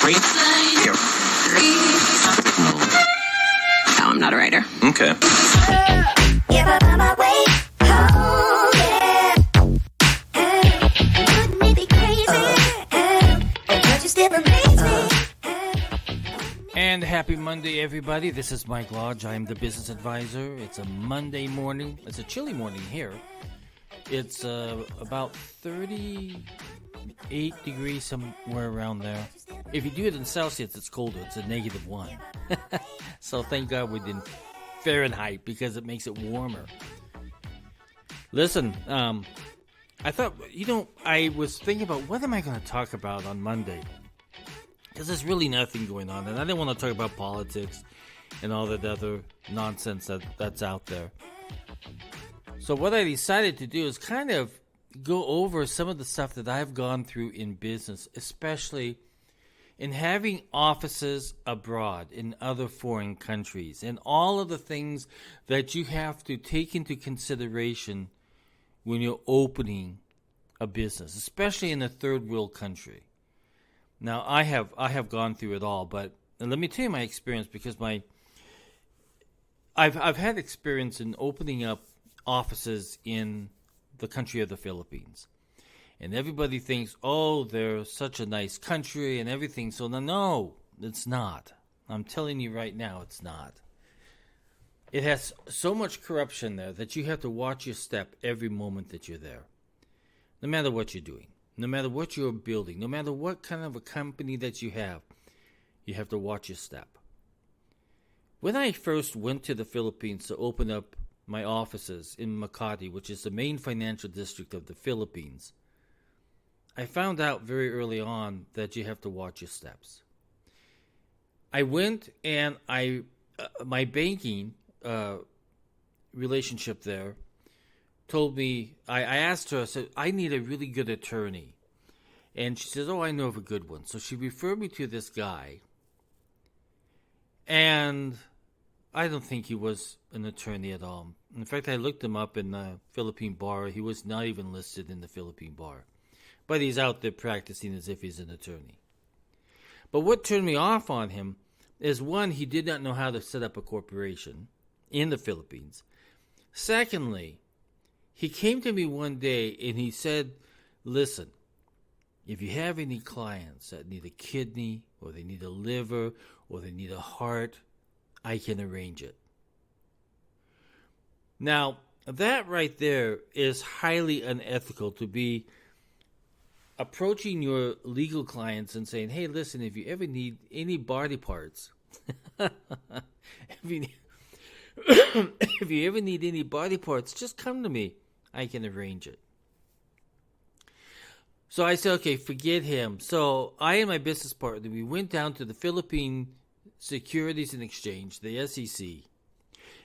No, I'm not a writer. Okay. And happy Monday, everybody. This is Mike Lodge. I am the business advisor. It's a Monday morning. It's a chilly morning here. It's about 38 degrees, somewhere around there. If you do it in Celsius, it's colder. It's a -1. So thank God we didn't Fahrenheit because it makes it warmer. Listen, I thought, I was thinking about what am I going to talk about on Monday? Because there's really nothing going on, and I didn't want to talk about politics and all that other nonsense that's out there. So what I decided to do is kind of go over some of the stuff that I've gone through in business, especially in having offices abroad in other foreign countries, and all of the things that you have to take into consideration when you're opening a business, especially in a third world country. Now, I have gone through it all, but let me tell you my experience, because I've had experience in opening up offices in the country of the Philippines. And everybody thinks, oh, they're such a nice country and everything. So no, it's not. I'm telling you right now, it's not. It has so much corruption there that you have to watch your step every moment that you're there. No matter what you're doing, no matter what you're building, no matter what kind of a company that you have to watch your step. When I first went to the Philippines to open up my offices in Makati, which is the main financial district of the Philippines, I found out very early on that you have to watch your steps. I went and my banking relationship there told me, I asked her, I said, I need a really good attorney. And she says, oh, I know of a good one. So she referred me to this guy. And I don't think he was an attorney at all. In fact, I looked him up in the Philippine bar. He was not even listed in the Philippine bar. But he's out there practicing as if he's an attorney. But what turned me off on him is, one, he did not know how to set up a corporation in the Philippines. Secondly, he came to me one day and he said, listen, if you have any clients that need a kidney or they need a liver or they need a heart, I can arrange it. Now, that right there is highly unethical, to be approaching your legal clients and saying, hey, listen, if you ever need any body parts, if you ever need any body parts, just come to me. I can arrange it. So I said, okay, forget him. So I and my business partner, we went down to the Philippine Securities and Exchange, the SEC,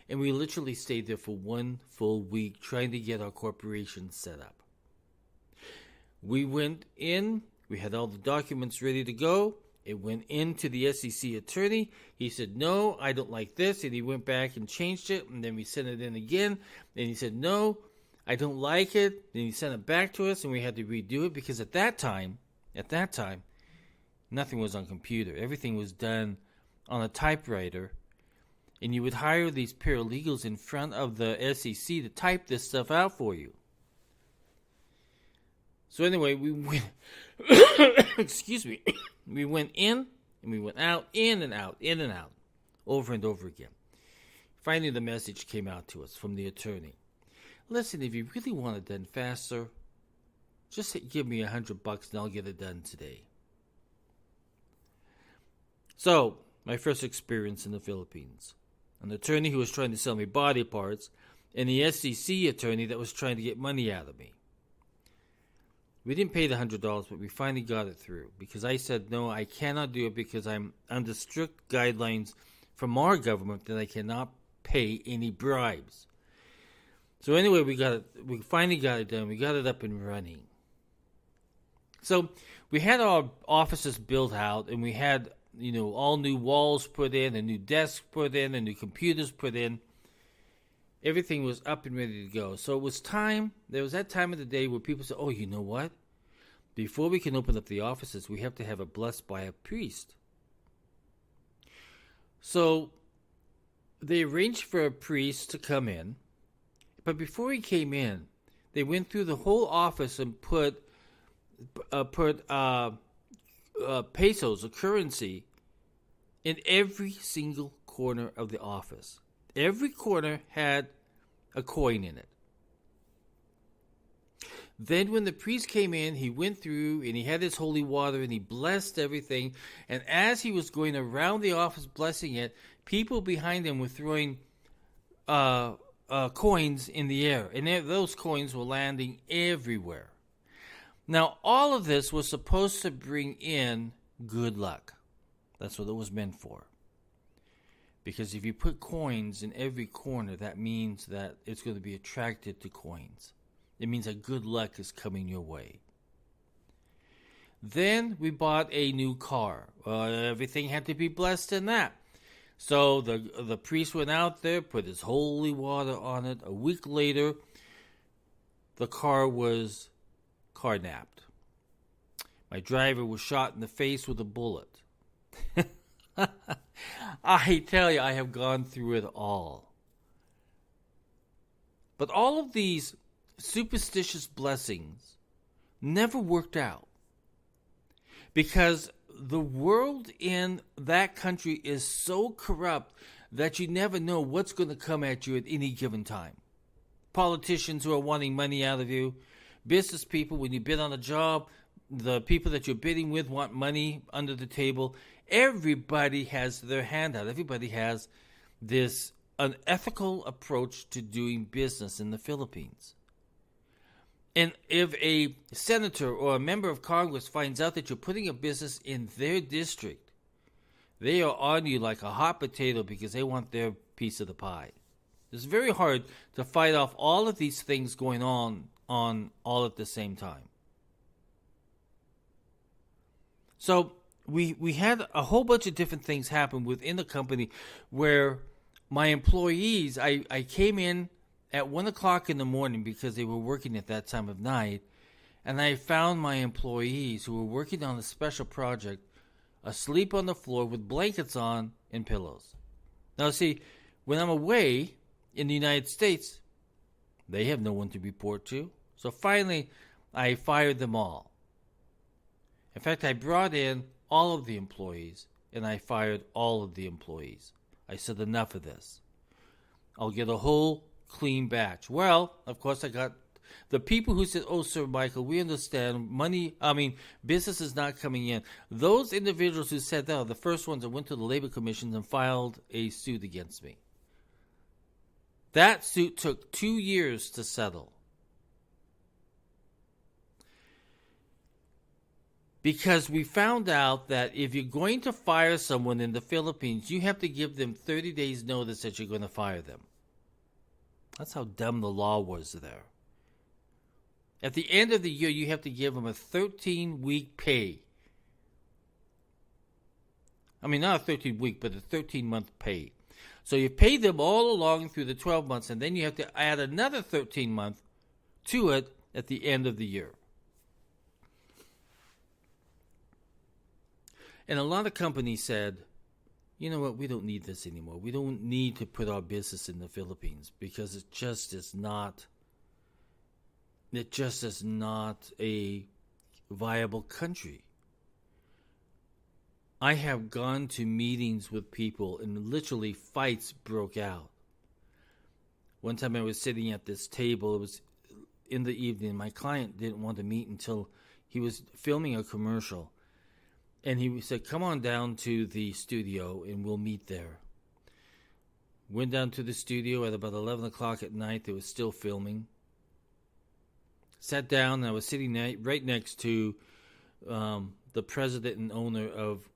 and we literally stayed there for 1 full week trying to get our corporation set up. We went in, we had all the documents ready to go. It went into the SEC attorney. He said, no, I don't like this. And he went back and changed it. And then we sent it in again. And he said, no, I don't like it. Then he sent it back to us and we had to redo it, because at that time, nothing was on computer. Everything was done on a typewriter. And you would hire these paralegals in front of the SEC to type this stuff out for you. So anyway, we went, excuse me, we went in and we went out, in and out, over and over again. Finally, the message came out to us from the attorney. Listen, if you really want it done faster, just give me $100 and I'll get it done today. So, my first experience in the Philippines. An attorney who was trying to sell me body parts, and the SEC attorney that was trying to get money out of me. We didn't pay the $100, but we finally got it through, because I said, no, I cannot do it, because I'm under strict guidelines from our government that I cannot pay any bribes. So anyway, we finally got it done. We got it up and running. So we had our offices built out, and we had, all new walls put in, a new desk put in, and new computers put in. Everything was up and ready to go. So it was time. There was that time of the day where people said, oh, you know what? before we can open up the offices, we have to have it blessed by a priest. So they arranged for a priest to come in, but before he came in, they went through the whole office and put pesos, a currency, in every single corner of the office. Every corner had a coin in it. Then when the priest came in, he went through and he had his holy water and he blessed everything. And as he was going around the office blessing it, people behind him were throwing coins in the air. And those coins were landing everywhere. Now, all of this was supposed to bring in good luck. That's what it was meant for. Because if you put coins in every corner, that means that it's going to be attracted to coins. It means that good luck is coming your way. Then we bought a new car. Everything had to be blessed in that. So the priest went out there, put his holy water on it. A week later, the car was carnapped. My driver was shot in the face with a bullet. I tell you, I have gone through it all. But all of these superstitious blessings never worked out because the world in that country is so corrupt that you never know what's going to come at you at any given time. Politicians who are wanting money out of you, business people, when you bid on a job, the people that you're bidding with want money under the table. Everybody has their hand out. Everybody has this unethical approach to doing business in the Philippines. And if a senator or a member of Congress finds out that you're putting a business in their district, they are on you like a hot potato because they want their piece of the pie. It's very hard to fight off all of these things going on all at the same time. So we had a whole bunch of different things happen within the company where my employees, I came in at 1 o'clock in the morning because they were working at that time of night, and I found my employees who were working on a special project asleep on the floor with blankets on and pillows. Now see, when I'm away in the United States, they have no one to report to. So finally, I fired them all. In fact, I brought in all of the employees, and I fired all of the employees. I said, enough of this. I'll get a whole clean batch. Well, of course, I got the people who said, oh, Sir Michael, we understand business is not coming in. Those individuals who said that are the first ones that went to the labor commissions and filed a suit against me. That suit took 2 years to settle. Because we found out that if you're going to fire someone in the Philippines, you have to give them 30 days notice that you're going to fire them. That's how dumb the law was there. At the end of the year, you have to give them a 13-week pay. I mean, not a 13-week, but a 13-month pay. So you pay them all along through the 12 months, and then you have to add another 13-month to it at the end of the year. And a lot of companies said, you know what, we don't need this anymore. We don't need to put our business in the Philippines because it just is not a viable country. I have gone to meetings with people and literally fights broke out. One time I was sitting at this table, it was in the evening. My client didn't want to meet until he was filming a commercial. And he said, come on down to the studio and we'll meet there. Went down to the studio at about 11 o'clock at night. They were still filming. Sat down and I was sitting right next to the president and owner of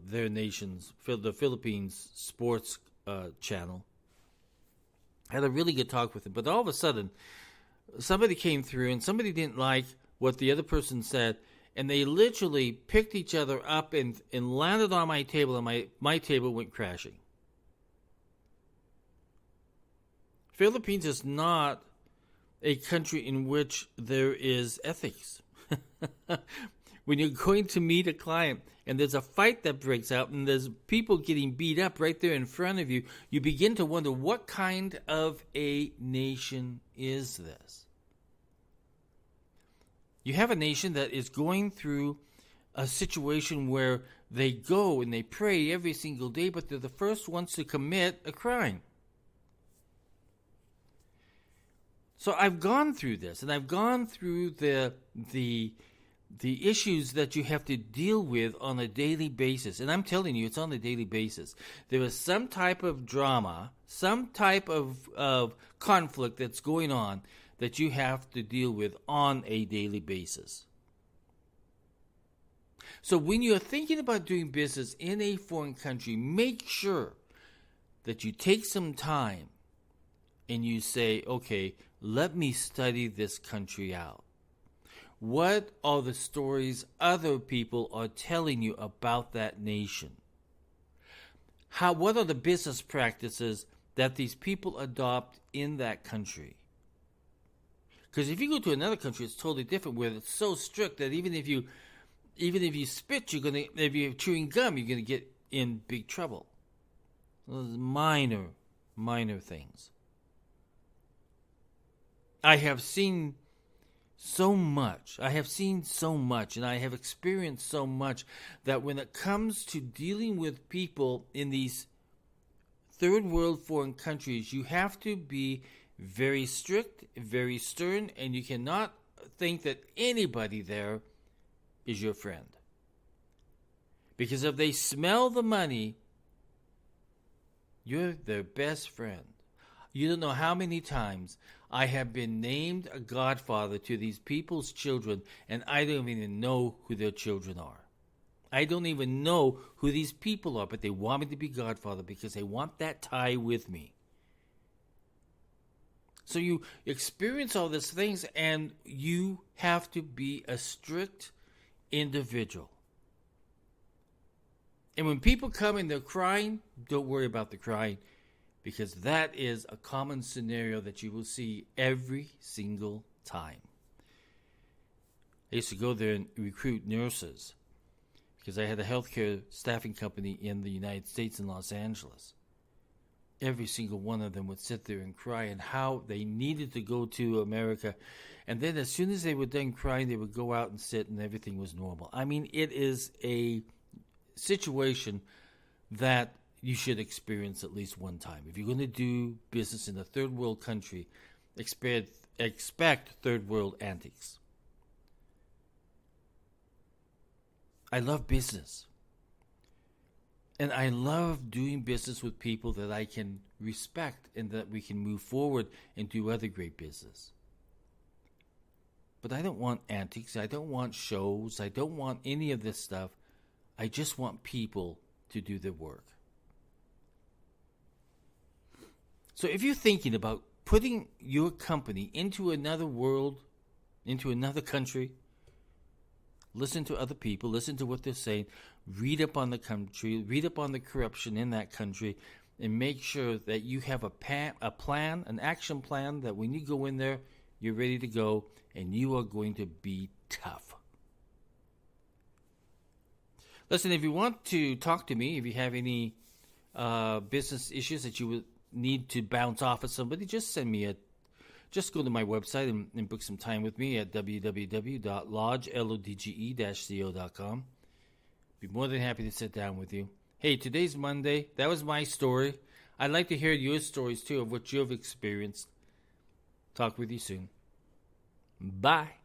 their nation's, the Philippines sports channel. Had a really good talk with him. But all of a sudden, somebody came through and somebody didn't like what the other person said. And they literally picked each other up and landed on my table, and my table went crashing. Philippines is not a country in which there is ethics. When you're going to meet a client and there's a fight that breaks out and there's people getting beat up right there in front of you, you begin to wonder, what kind of a nation is this? You have a nation that is going through a situation where they go and they pray every single day, but they're the first ones to commit a crime. So I've gone through this, and I've gone through the issues that you have to deal with on a daily basis. And I'm telling you, it's on a daily basis. There is some type of drama, some type of conflict that's going on that you have to deal with on a daily basis. So when you're thinking about doing business in a foreign country, make sure that you take some time and you say, okay, let me study this country out. What are the stories other people are telling you about that nation? What are the business practices that these people adopt in that country? Because if you go to another country, it's totally different, where it's so strict that even if you spit, if you're chewing gum, you're gonna get in big trouble. Those minor things. I have seen so much, and I have experienced so much, that when it comes to dealing with people in these third world foreign countries, you have to be very strict, very stern, and you cannot think that anybody there is your friend. Because if they smell the money, you're their best friend. You don't know how many times I have been named a godfather to these people's children, and I don't even know who their children are. I don't even know who these people are, but they want me to be godfather because they want that tie with me. So you experience all these things, and you have to be a strict individual. And when people come and they're crying, don't worry about the crying, because that is a common scenario that you will see every single time. I used to go there and recruit nurses because I had a healthcare staffing company in the United States in Los Angeles. Every single one of them would sit there and cry and how they needed to go to America. And then as soon as they were done crying, they would go out and sit and everything was normal. I mean, it is a situation that you should experience at least one time. If you're going to do business in a third world country, expect third world antics. I love business. And I love doing business with people that I can respect and that we can move forward and do other great business. But I don't want antics. I don't want shows. I don't want any of this stuff. I just want people to do their work. So if you're thinking about putting your company into another world, into another country, listen to other people, listen to what they're saying, read up on the country, read up on the corruption in that country, and make sure that you have a plan, an action plan, that when you go in there, you're ready to go, and you are going to be tough. Listen, if you want to talk to me, if you have any business issues that you would need to bounce off of somebody, just go to my website and book some time with me at www.lodge-co.com. Be more than happy to sit down with you. Hey, today's Monday. That was my story. I'd like to hear your stories too of what you've experienced. Talk with you soon. Bye.